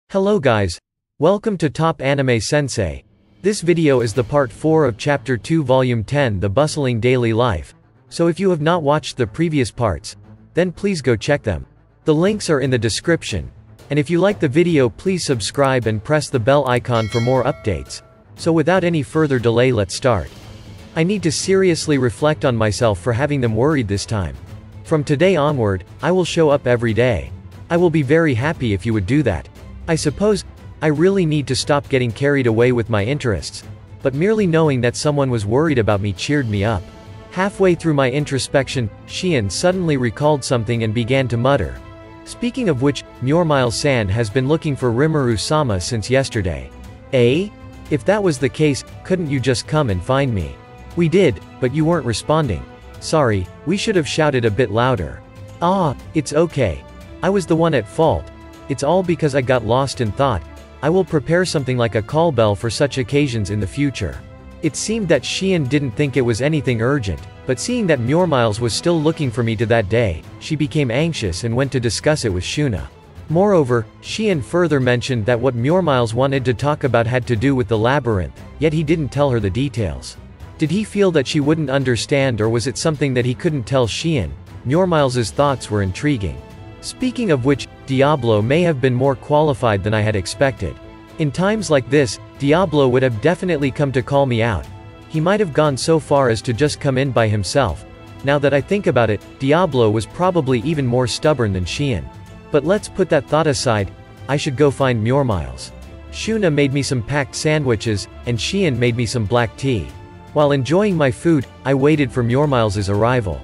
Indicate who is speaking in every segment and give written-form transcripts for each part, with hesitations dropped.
Speaker 1: Hello guys. Welcome to Top Anime Sensei. This video is the part 4 of chapter 2 volume 10, The Bustling Daily Life. So if you have not watched the previous parts, then please go check them. The links are in the description. And if you like the video, please subscribe and press the bell icon for more updates. So without any further delay, let's start. I need to seriously reflect on myself for having them worried this time. From today onward, I will show up every day. I will be very happy if you would do that. I suppose, I really need to stop getting carried away with my interests. But merely knowing that someone was worried about me cheered me up. Halfway through my introspection, Shion suddenly recalled something and began to mutter. Speaking of which, Murmile-san has been looking for Rimuru-sama since yesterday. Eh? If that was the case, couldn't you just come and find me? We did, but you weren't responding. Sorry, we should have shouted a bit louder. Ah, it's okay. I was the one at fault. It's all because I got lost in thought. I will prepare something like a call bell for such occasions in the future. It seemed that Shion didn't think it was anything urgent, but seeing that Murmiles was still looking for me to that day, she became anxious and went to discuss it with Shuna. Moreover, Shion further mentioned that what Murmiles wanted to talk about had to do with the labyrinth, yet he didn't tell her the details. Did he feel that she wouldn't understand, or was it something that he couldn't tell Shion? Murmiles' thoughts were intriguing. Speaking of which, Diablo may have been more qualified than I had expected. In times like this, Diablo would have definitely come to call me out. He might have gone so far as to just come in by himself. Now that I think about it, Diablo was probably even more stubborn than Shion. But let's put that thought aside. I should go find Murmiles. Shuna made me some packed sandwiches, and Shion made me some black tea. While enjoying my food, I waited for Murmiles' arrival.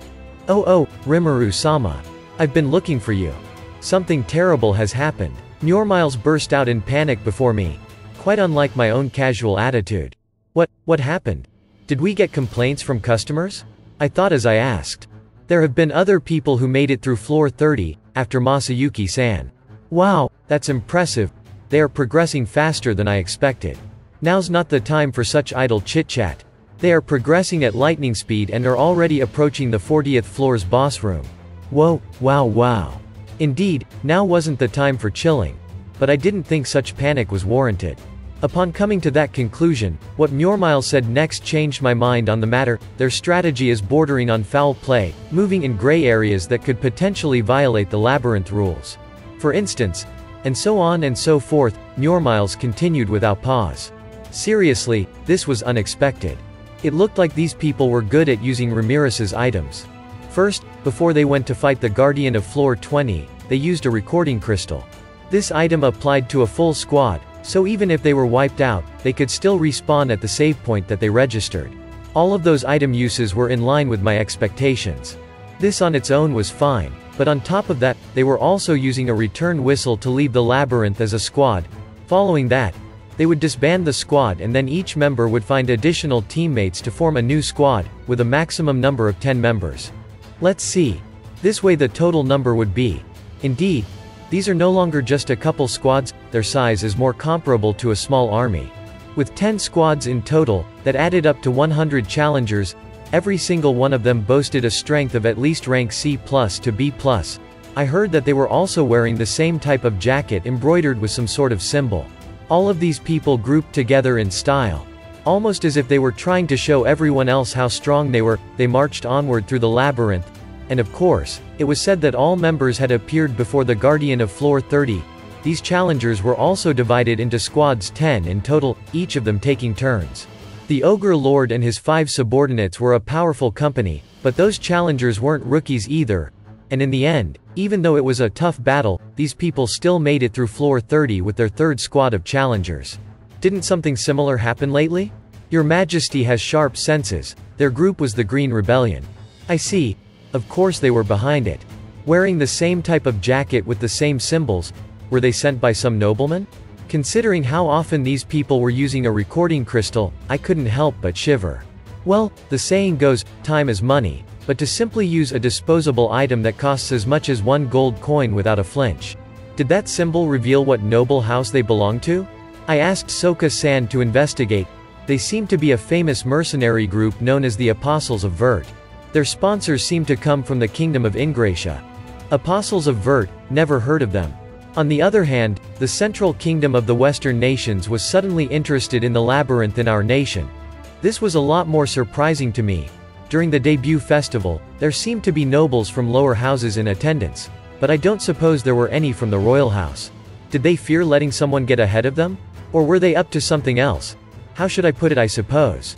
Speaker 1: Oh, Rimuru-sama. I've been looking for you. Something terrible has happened. Murmiles burst out in panic before me. Quite unlike my own casual attitude. What happened? Did we get complaints from customers? I thought as I asked. There have been other people who made it through floor 30, after Masayuki-san. Wow, that's impressive. They are progressing faster than I expected. Now's not the time for such idle chit-chat. They are progressing at lightning speed and are already approaching the 40th floor's boss room. Whoa, wow. Indeed, now wasn't the time for chilling. But I didn't think such panic was warranted. Upon coming to that conclusion, what Murmile said next changed my mind on the matter. Their strategy is bordering on foul play, moving in gray areas that could potentially violate the labyrinth rules. For instance, and so on and so forth. Murmiles continued without pause. Seriously, this was unexpected. It looked like these people were good at using Ramirez's items. First, before they went to fight the Guardian of Floor 20, they used a recording crystal. This item applied to a full squad, so even if they were wiped out, they could still respawn at the save point that they registered. All of those item uses were in line with my expectations. This on its own was fine, but on top of that, they were also using a return whistle to leave the labyrinth as a squad. Following that, they would disband the squad, and then each member would find additional teammates to form a new squad, with a maximum number of 10 members. Let's see. This way the total number would be. Indeed, these are no longer just a couple squads, their size is more comparable to a small army. With 10 squads in total, that added up to 100 challengers, every single one of them boasted a strength of at least rank C+ to B+. I heard that they were also wearing the same type of jacket embroidered with some sort of symbol. All of these people grouped together in style. Almost as if they were trying to show everyone else how strong they were. They marched onward through the labyrinth. And of course, it was said that all members had appeared before the Guardian of Floor 30. These challengers were also divided into squads 10 in total, each of them taking turns. The Ogre Lord and his 5 subordinates were a powerful company, but those challengers weren't rookies either. And in the end, even though it was a tough battle, these people still made it through floor 30 with their 3rd squad of challengers. Didn't something similar happen lately? Your Majesty has sharp senses. Their group was the Green Rebellion. I see. Of course they were behind it. Wearing the same type of jacket with the same symbols. Were they sent by some nobleman? Considering how often these people were using a recording crystal, I couldn't help but shiver. Well, the saying goes, time is money, but to simply use a disposable item that costs as much as 1 gold coin without a flinch. Did that symbol reveal what noble house they belonged to? I asked Soka-san to investigate. They seemed to be a famous mercenary group known as the Apostles of Vert. Their sponsors seemed to come from the Kingdom of Ingratia. Apostles of Vert, never heard of them. On the other hand, the Central Kingdom of the Western nations was suddenly interested in the labyrinth in our nation. This was a lot more surprising to me. During the debut festival, there seemed to be nobles from lower houses in attendance, but I don't suppose there were any from the royal house. Did they fear letting someone get ahead of them? Or were they up to something else? How should I put it? I suppose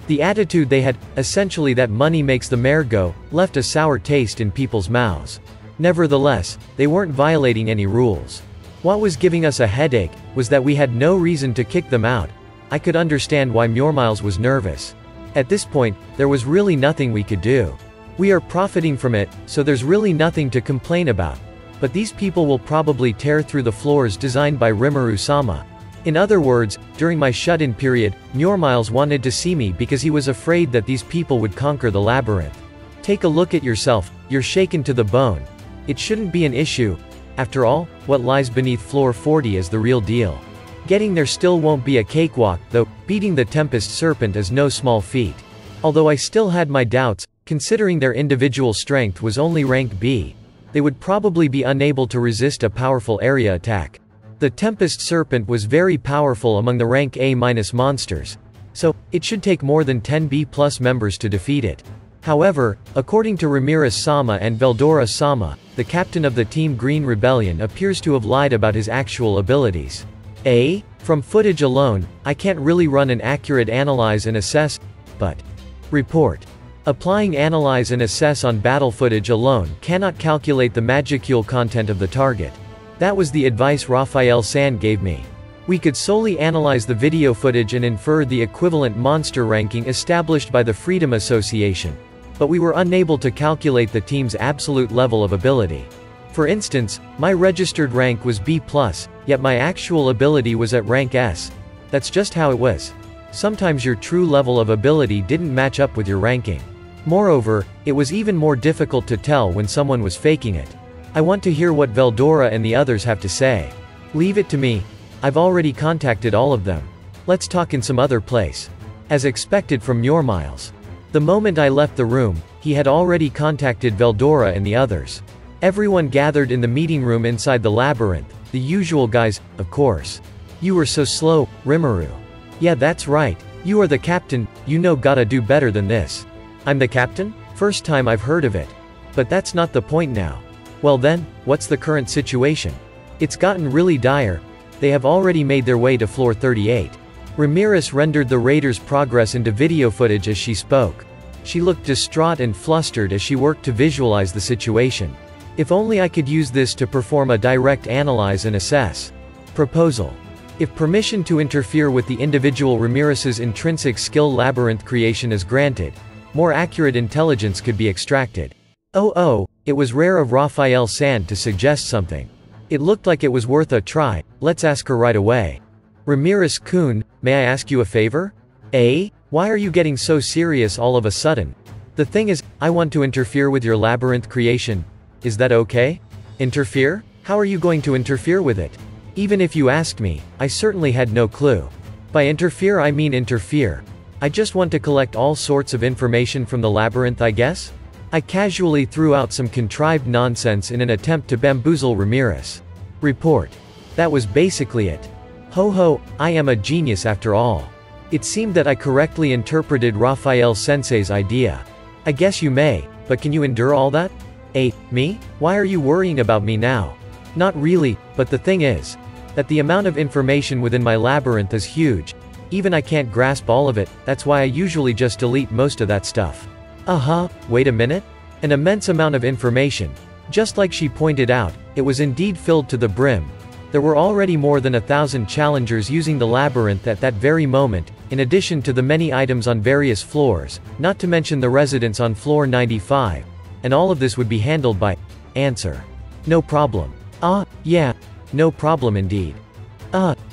Speaker 1: the attitude they had, essentially that money makes the mare go, left a sour taste in people's mouths. Nevertheless, they weren't violating any rules. What was giving us a headache was that we had no reason to kick them out. I could understand why Murmiles was nervous. At this point, there was really nothing we could do. We are profiting from it, so there's really nothing to complain about. But these people will probably tear through the floors designed by Rimuru-sama. In other words, during my shut-in period, Murmiles wanted to see me because he was afraid that these people would conquer the labyrinth. Take a look at yourself, you're shaken to the bone. It shouldn't be an issue. After all, what lies beneath floor 40 is the real deal. Getting there still won't be a cakewalk, though. Beating the Tempest Serpent is no small feat. Although I still had my doubts, considering their individual strength was only rank B. They would probably be unable to resist a powerful area attack. The Tempest Serpent was very powerful among the rank A- monsters. So, it should take more than 10 B+ members to defeat it. However, according to Ramirez-sama and Veldora-sama, the captain of the Team Green Rebellion appears to have lied about his actual abilities. From footage alone, I can't really run an accurate analyze and assess, but report. Applying analyze and assess on battle footage alone cannot calculate the magicule content of the target. That was the advice Raphael-san gave me. We could solely analyze the video footage and infer the equivalent monster ranking established by the Freedom Association. But we were unable to calculate the team's absolute level of ability. For instance, my registered rank was B+, yet my actual ability was at rank S. That's just how it was. Sometimes your true level of ability didn't match up with your ranking. Moreover, it was even more difficult to tell when someone was faking it. I want to hear what Veldora and the others have to say. Leave it to me. I've already contacted all of them. Let's talk in some other place. As expected from Murmiles. The moment I left the room, he had already contacted Veldora and the others. Everyone gathered in the meeting room inside the labyrinth, the usual guys, of course. You were so slow, Rimuru. Yeah, that's right. You are the captain, you know, gotta do better than this. I'm the captain? First time I've heard of it. But that's not the point now. Well then, what's the current situation? It's gotten really dire. They have already made their way to floor 38. Ramirez rendered the raiders' progress into video footage as she spoke. She looked distraught and flustered as she worked to visualize the situation. If only I could use this to perform a direct analyze and assess. Proposal. If permission to interfere with the individual Ramirez's intrinsic skill labyrinth creation is granted, more accurate intelligence could be extracted. It was rare of Raphael-san to suggest something. It looked like it was worth a try. Let's ask her right away. Ramirez-kun, may I ask you a favor? Why are you getting so serious all of a sudden? The thing is, I want to interfere with your labyrinth creation. Is that okay? Interfere? How are you going to interfere with it? Even if you asked me, I certainly had no clue. By interfere I mean interfere. I just want to collect all sorts of information from the labyrinth, I guess? I casually threw out some contrived nonsense in an attempt to bamboozle Ramirez. Report. That was basically it. I am a genius after all. It seemed that I correctly interpreted Raphael-sensei's idea. I guess you may, but can you endure all that? Me? Why are you worrying about me now? Not really, but the thing is that the amount of information within my labyrinth is huge. Even I can't grasp all of it, that's why I usually just delete most of that stuff. Wait a minute? An immense amount of information. Just like she pointed out, it was indeed filled to the brim. There were already more than 1,000 challengers using the labyrinth at that very moment, in addition to the many items on various floors, not to mention the residents on floor 95. And all of this would be handled by... Answer. No problem. Yeah. No problem indeed.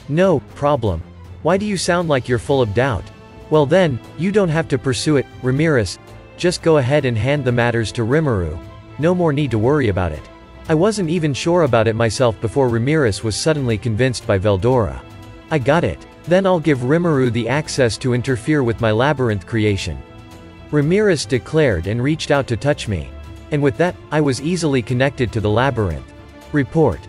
Speaker 1: No problem. Why do you sound like you're full of doubt? Well then, you don't have to pursue it, Ramirez. Just go ahead and hand the matters to Rimuru. No more need to worry about it. I wasn't even sure about it myself before Ramirez was suddenly convinced by Veldora. I got it. Then I'll give Rimuru the access to interfere with my labyrinth creation. Ramirez declared and reached out to touch me. And with that, I was easily connected to the labyrinth. Report.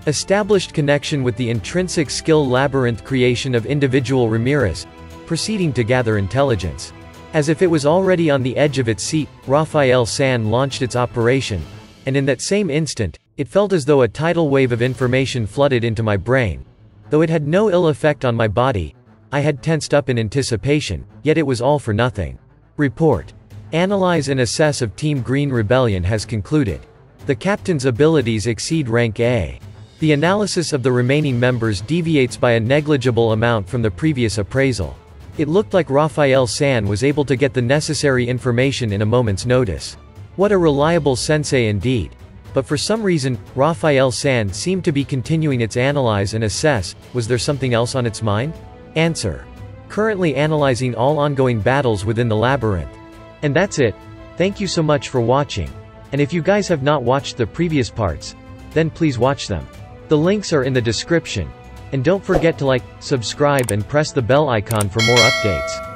Speaker 1: Established connection with the intrinsic skill labyrinth creation of individual Ramirez, proceeding to gather intelligence. As if it was already on the edge of its seat, Raphael San launched its operation, and in that same instant, it felt as though a tidal wave of information flooded into my brain. Though it had no ill effect on my body, I had tensed up in anticipation, yet it was all for nothing. Report. Analyze and assess of Team Green Rebellion has concluded. The captain's abilities exceed rank A. The analysis of the remaining members deviates by a negligible amount from the previous appraisal. It looked like Raphael San was able to get the necessary information in a moment's notice. What a reliable sensei indeed. But for some reason, Raphael San seemed to be continuing its analyze and assess. Was there something else on its mind? Answer. Currently analyzing all ongoing battles within the labyrinth. And that's it. Thank you so much for watching. And if you guys have not watched the previous parts, then please watch them. The links are in the description. And don't forget to like, subscribe and press the bell icon for more updates.